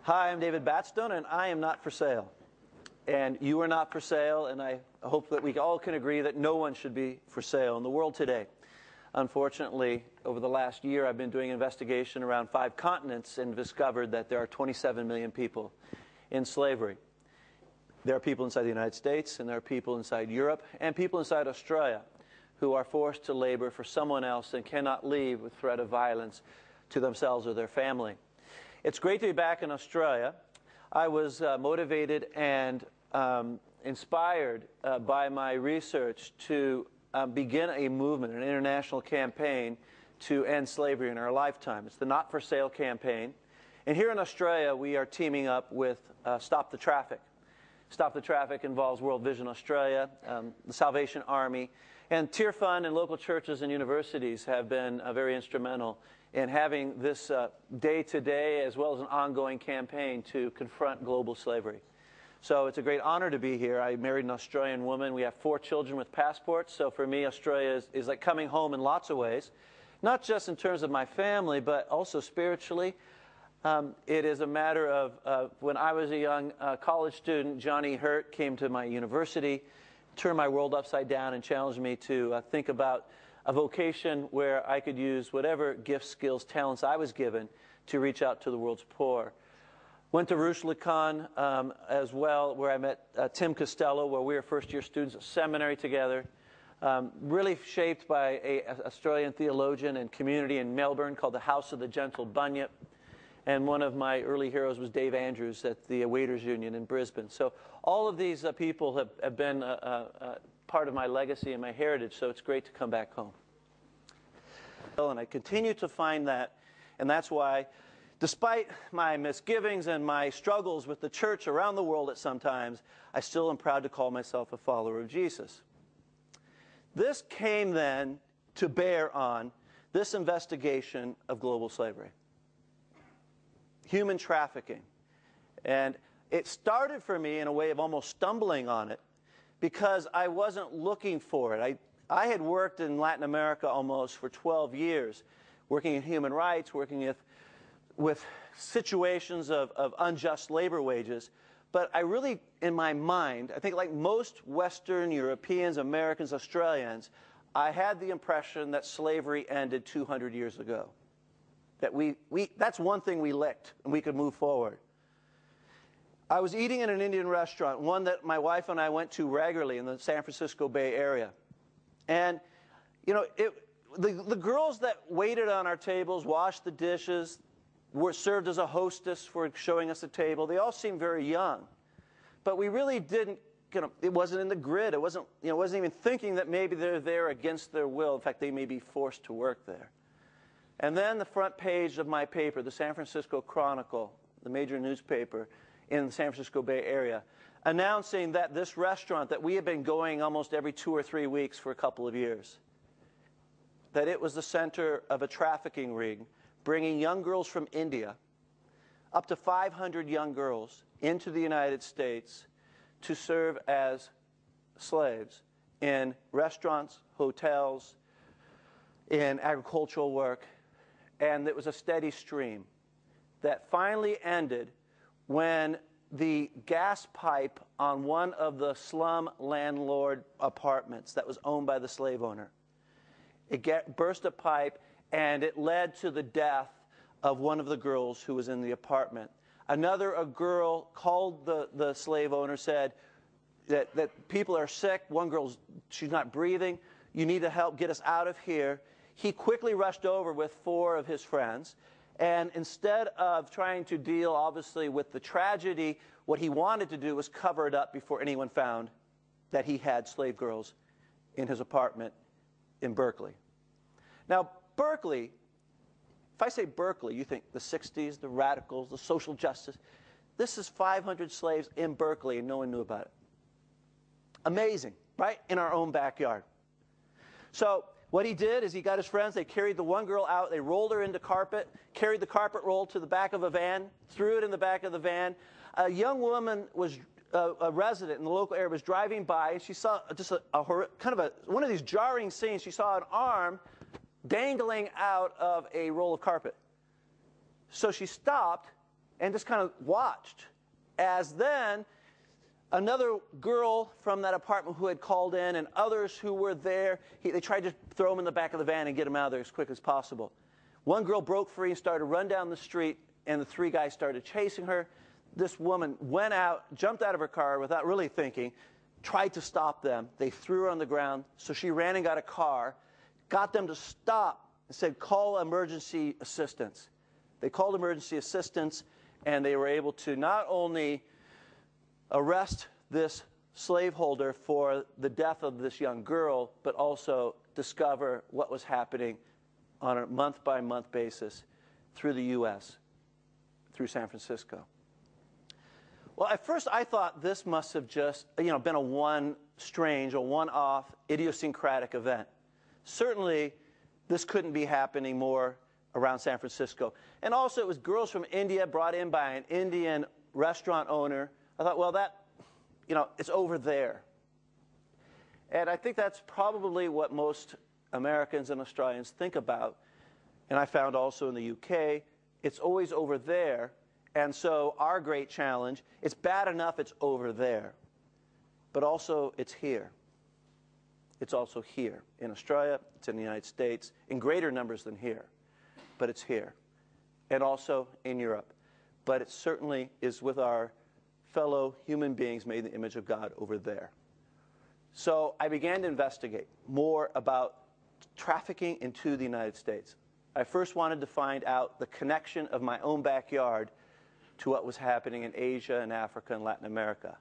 Hi, I'm David Batstone, and I am not for sale. And you are not for sale, and I hope that we all can agree that no one should be for sale in the world today. Unfortunately, over the last year, I've been doing an investigation around 5 continents and discovered that there are 27 million people in slavery. There are people inside the United States, and there are people inside Europe, and people inside Australia who are forced to labor for someone else and cannot leave with threat of violence to themselves or their family. It's great to be back in Australia. I was motivated and inspired by my research to begin a movement, an international campaign to end slavery in our lifetime. It's the Not for Sale campaign. And here in Australia, we are teaming up with Stop the Traffic. Stop the Traffic involves World Vision Australia, the Salvation Army, and Tier Fund and local churches and universities have been very instrumental in having this day-to-day as well as an ongoing campaign to confront global slavery. So it's a great honor to be here. I married an Australian woman. We have 4 children with passports. So for me, Australia is like coming home in lots of ways, not just in terms of my family, but also spiritually. It is a matter of when I was a young college student, Johnny Hurt came to my university, turned my world upside down, and challenged me to think about a vocation where I could use whatever gifts, skills, talents I was given to reach out to the world's poor. Went to Rushlakhan as well, where I met Tim Costello, where we were first-year students at seminary together. Really shaped by an Australian theologian and community in Melbourne called the House of the Gentle Bunyip. And one of my early heroes was Dave Andrews at the Waiters Union in Brisbane. So all of these people have been part of my legacy and my heritage, so it's great to come back home. And I continue to find that, and that's why, despite my misgivings and my struggles with the church around the world at some times, I still am proud to call myself a follower of Jesus. This came then to bear on this investigation of global slavery. Human trafficking. And it started for me in a way of almost stumbling on it because I wasn't looking for it. I had worked in Latin America almost for 12 years, working in human rights, working with situations of unjust labor wages. But I really, in my mind, I think like most Western Europeans, Americans, Australians, I had the impression that slavery ended 200 years ago. That that's one thing we licked, and we could move forward. I was eating in an Indian restaurant, one that my wife and I went to regularly in the San Francisco Bay Area. And, you know, the girls that waited on our tables, washed the dishes, were served as a hostess for showing us a table, they all seemed very young. But we really didn't, it wasn't in the grid. It wasn't, wasn't even thinking that maybe they're there against their will. In fact, they may be forced to work there. And then the front page of my paper, the San Francisco Chronicle, the major newspaper in the San Francisco Bay Area, announcing that this restaurant that we had been going almost every 2 or 3 weeks for a couple of years, that it was the center of a trafficking ring, bringing young girls from India, up to 500 young girls, into the United States to serve as slaves in restaurants, hotels, in agricultural work. And it was a steady stream that finally ended when the gas pipe on one of the slum landlord apartments that was owned by the slave owner, it burst a pipe, and it led to the death of one of the girls who was in the apartment. A girl called the slave owner, said that people are sick. One girl, she's not breathing. You need to help get us out of here. He quickly rushed over with 4 of his friends, and instead of trying to deal, obviously, with the tragedy, what he wanted to do was cover it up before anyone found that he had slave girls in his apartment in Berkeley. Now, Berkeley, if I say Berkeley, you think the 60s, the radicals, the social justice. This is 500 slaves in Berkeley, and no one knew about it. Amazing, right? In our own backyard. So what he did is he got his friends, they carried the one girl out, they rolled her into carpet, carried the carpet roll to the back of a van, threw it in the back of the van. A young woman was a resident in the local area was driving by, and she saw just one of these jarring scenes. She saw an arm dangling out of a roll of carpet. So she stopped and just kind of watched as then another girl from that apartment who had called in and others who were there, they tried to throw him in the back of the van and get him out of there as quick as possible. One girl broke free and started to run down the street, and the three guys started chasing her. This woman went out, jumped out of her car without really thinking, tried to stop them. They threw her on the ground, so she ran and got a car, got them to stop, and said, call emergency assistance. They called emergency assistance, and they were able to not only arrest this slaveholder for the death of this young girl, but also discover what was happening on a month-by-month basis through the U.S., through San Francisco. Well, at first I thought this must have just, been a one-off, idiosyncratic event. Certainly, this couldn't be happening more around San Francisco. And also, it was girls from India brought in by an Indian restaurant owner. I thought, well, that, it's over there. And I think that's probably what most Americans and Australians think about. And I found also in the UK, it's always over there. And so our great challenge, it's bad enough it's over there, but also it's here. It's also here. In Australia, it's in the United States, in greater numbers than here, but it's here. And also in Europe. But it certainly is with our fellow human beings made in the image of God over there. So I began to investigate more about trafficking into the United States. I first wanted to find out the connection of my own backyard to what was happening in Asia and Africa and Latin America.